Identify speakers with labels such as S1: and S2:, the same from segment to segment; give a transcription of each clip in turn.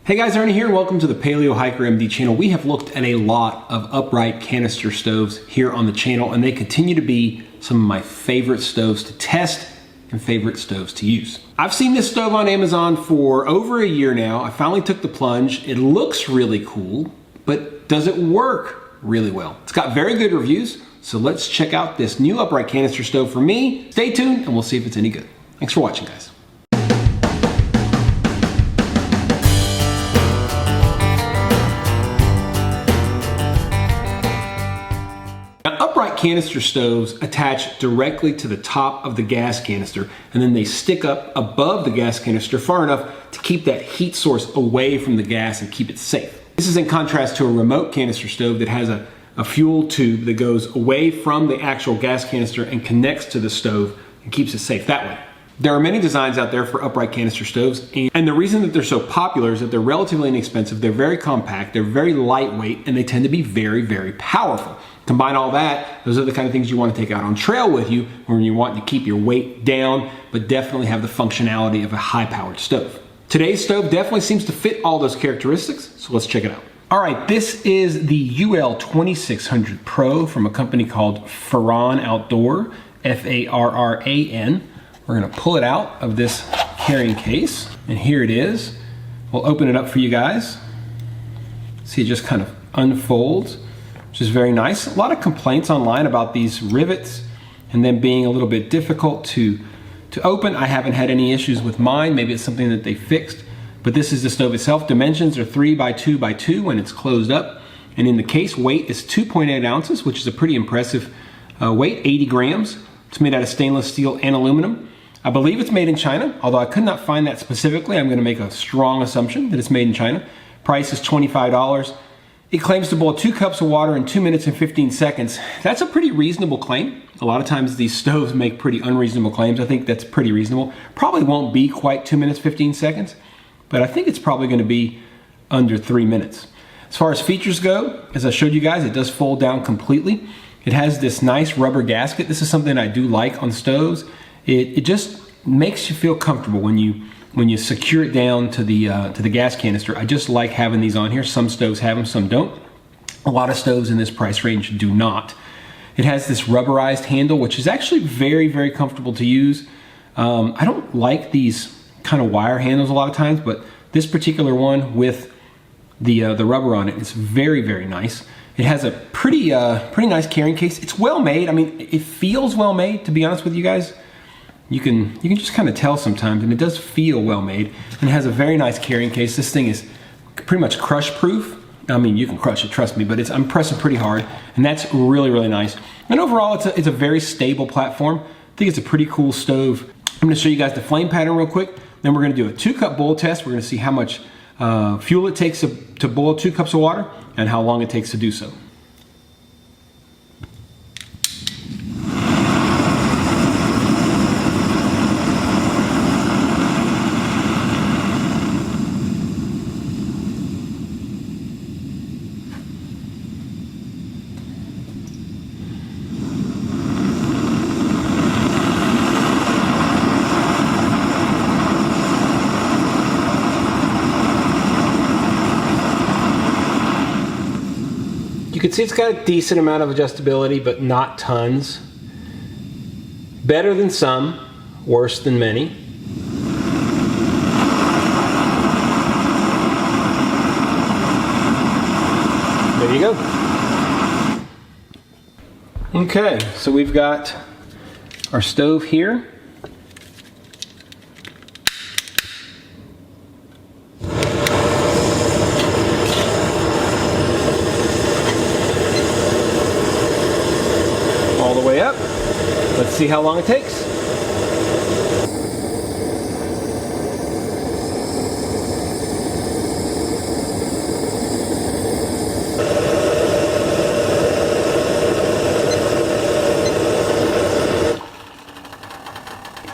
S1: Hey guys, Ernie here. Welcome to the Paleo Hiker MD channel. We have looked at a lot of upright canister stoves here on the channel, and they continue to be some of my favorite stoves to test and favorite stoves to use. I've seen this stove on Amazon for over a year now. I finally took the plunge. It looks really cool, but does it work really well? It's got very good reviews, so let's check out this new upright canister stove for me. Stay tuned and we'll see if it's any good. Thanks for watching, guys. Upright canister stoves attach directly to the top of the gas canister, and then they stick up above the gas canister far enough to keep that heat source away from the gas and keep it safe. This is in contrast to a remote canister stove that has a fuel tube that goes away from the actual gas canister and connects to the stove and keeps it safe that way. There are many designs out there for upright canister stoves, and the reason that they're so popular is that they're relatively inexpensive, they're very compact, they're very lightweight, and they tend to be very, very powerful. Combine all that, those are the kind of things you want to take out on trail with you when you want to keep your weight down, but definitely have the functionality of a high-powered stove. Today's stove definitely seems to fit all those characteristics, so let's check it out. All right, this is the UL2600 Pro from a company called Farran Outdoor, F-A-R-R-A-N. We're gonna pull it out of this carrying case, and here it is. We'll open it up for you guys. See, it just kind of unfolds, which is very nice. A lot of complaints online about these rivets and them being a little bit difficult to open. I haven't had any issues with mine. Maybe it's something that they fixed, but this is the stove itself. Dimensions are 3 by 2 by 2 when it's closed up. And in the case, weight is 2.8 ounces, which is a pretty impressive weight, 80 grams. It's made out of stainless steel and aluminum. I believe it's made in China, although I could not find that specifically. I'm gonna make a strong assumption that it's made in China. Price is $25. It claims to boil 2 cups of water in 2 minutes and 15 seconds. That's a pretty reasonable claim. A lot of times these stoves make pretty unreasonable claims. I think that's pretty reasonable. Probably won't be quite 2 minutes, 15 seconds, but I think it's probably gonna be under 3 minutes. As far as features go, as I showed you guys, it does fold down completely. It has this nice rubber gasket. This is something I do like on stoves. It just makes you feel comfortable when you secure it down to the gas canister. I just like having these on here. Some stoves have them, some don't. A lot of stoves in this price range do not. It has this rubberized handle, which is actually very, very comfortable to use. I don't like these kind of wire handles a lot of times, but this particular one with the rubber on it is very, very nice. It has a pretty nice carrying case. It's well made. I mean, it feels well made, to be honest with you guys. You can just kind of tell sometimes, and it does feel well made. And it has a very nice carrying case. This thing is pretty much crush proof. I mean, you can crush it, trust me, but I'm pressing pretty hard, and that's really, really nice. And overall, it's a very stable platform. I think it's a pretty cool stove. I'm gonna show you guys the flame pattern real quick. Then we're gonna do a 2-cup boil test. We're gonna see how much fuel it takes to boil 2 cups of water and how long it takes to do so. You can see it's got a decent amount of adjustability, but not tons. Better than some, worse than many. There you go. Okay, so we've got our stove here. All the way up. Let's see how long it takes.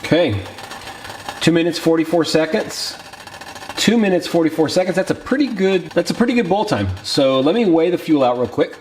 S1: Okay, 2 minutes 44 seconds. 2 minutes 44 seconds. That's a pretty good boil time. So let me weigh the fuel out real quick.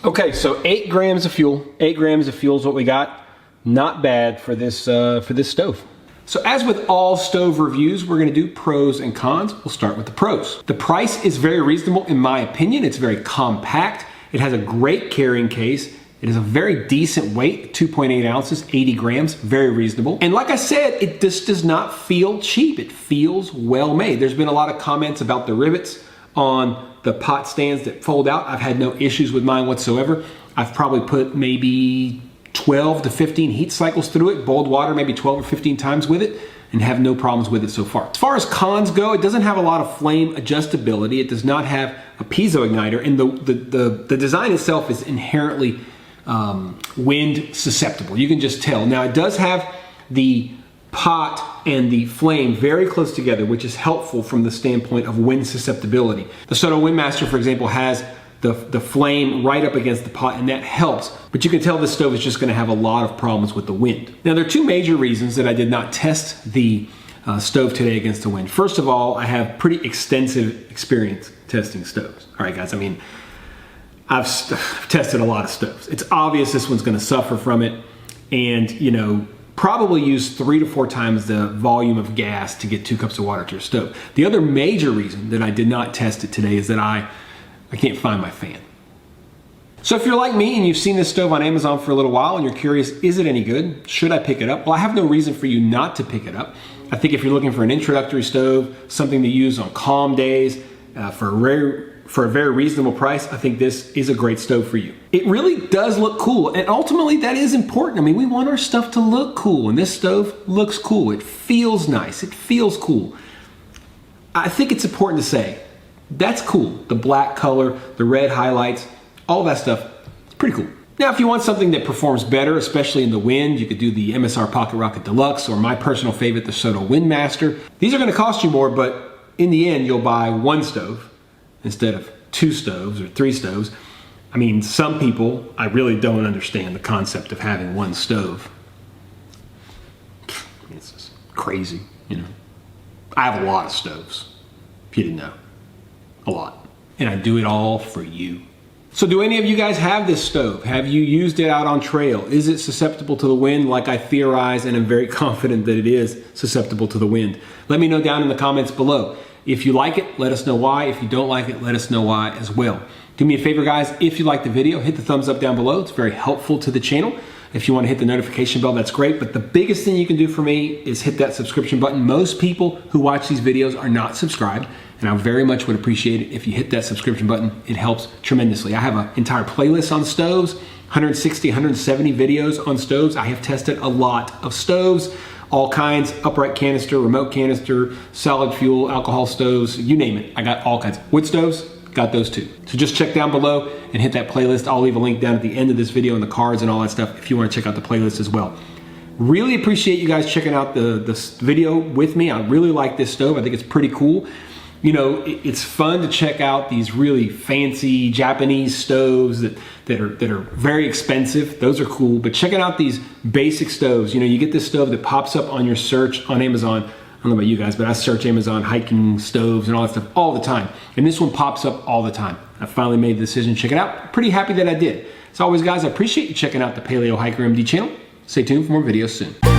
S1: Okay, so 8 grams of fuel. 8 grams of fuel is what we got. Not bad for this stove. So as with all stove reviews, we're gonna do pros and cons. We'll start with the pros. The price is very reasonable in my opinion. It's very compact. It has a great carrying case. It is a very decent weight, 2.8 ounces, 80 grams, very reasonable. And like I said, it just does not feel cheap. It feels well made. There's been a lot of comments about the rivets on the pot stands that fold out. I've had no issues with mine whatsoever. I've probably put maybe 12 to 15 heat cycles through it, boiled water maybe 12 or 15 times with it, and have no problems with it so far. As far as cons go, it doesn't have a lot of flame adjustability. It does not have a piezo igniter, and the design itself is inherently wind susceptible. You can just tell. Now it does have the pot and the flame very close together, which is helpful from the standpoint of wind susceptibility. The Soto Windmaster, for example, has the flame right up against the pot, and that helps. But you can tell this stove is just gonna have a lot of problems with the wind. Now there are two major reasons that I did not test the stove today against the wind. First of all, I have pretty extensive experience testing stoves. All right, guys, I mean, I've tested a lot of stoves. It's obvious this one's gonna suffer from it, and you know, probably use 3 to 4 times the volume of gas to get 2 cups of water to your stove. The other major reason that I did not test it today is that I can't find my fan. So if you're like me and you've seen this stove on Amazon for a little while and you're curious, is it any good? Should I pick it up? Well, I have no reason for you not to pick it up. I think if you're looking for an introductory stove, something to use on calm days, for a very reasonable price, I think this is a great stove for you. It really does look cool, and ultimately that is important. I mean, we want our stuff to look cool, and this stove looks cool. It feels nice, it feels cool. I think it's important to say, that's cool. The black color, the red highlights, all that stuff, it's pretty cool. Now, if you want something that performs better, especially in the wind, you could do the MSR Pocket Rocket Deluxe, or my personal favorite, the Soto Windmaster. These are gonna cost you more, but in the end, you'll buy one stove instead of 2 stoves or 3 stoves. I mean, some people, I really don't understand the concept of having one stove. It's just crazy, you know. I have a lot of stoves, if you didn't know. A lot. And I do it all for you. So do any of you guys have this stove? Have you used it out on trail? Is it susceptible to the wind like I theorize, and I'm very confident that it is susceptible to the wind? Let me know down in the comments below. If you like it, let us know why. If you don't like it, let us know why as well. Do me a favor, guys. If you like the video, hit the thumbs up down below. It's very helpful to the channel. If you want to hit the notification bell, that's great. But the biggest thing you can do for me is hit that subscription button. Most people who watch these videos are not subscribed, and I very much would appreciate it if you hit that subscription button. It helps tremendously. I have an entire playlist on stoves, 160, 170 videos on stoves. I have tested a lot of stoves. All kinds, upright canister, remote canister, solid fuel, alcohol stoves, you name it. I got all kinds. Wood stoves, got those too. So just check down below and hit that playlist. I'll leave a link down at the end of this video and the cards and all that stuff if you want to check out the playlist as well. Really appreciate you guys checking out the video with me. I really like this stove. I think it's pretty cool. You know, it's fun to check out these really fancy Japanese stoves that are very expensive. Those are cool, but checking out these basic stoves. You know, you get this stove that pops up on your search on Amazon. I don't know about you guys, but I search Amazon hiking stoves and all that stuff all the time. And this one pops up all the time. I finally made the decision to check it out. Pretty happy that I did. As always, guys, I appreciate you checking out the Paleo Hiker MD channel. Stay tuned for more videos soon.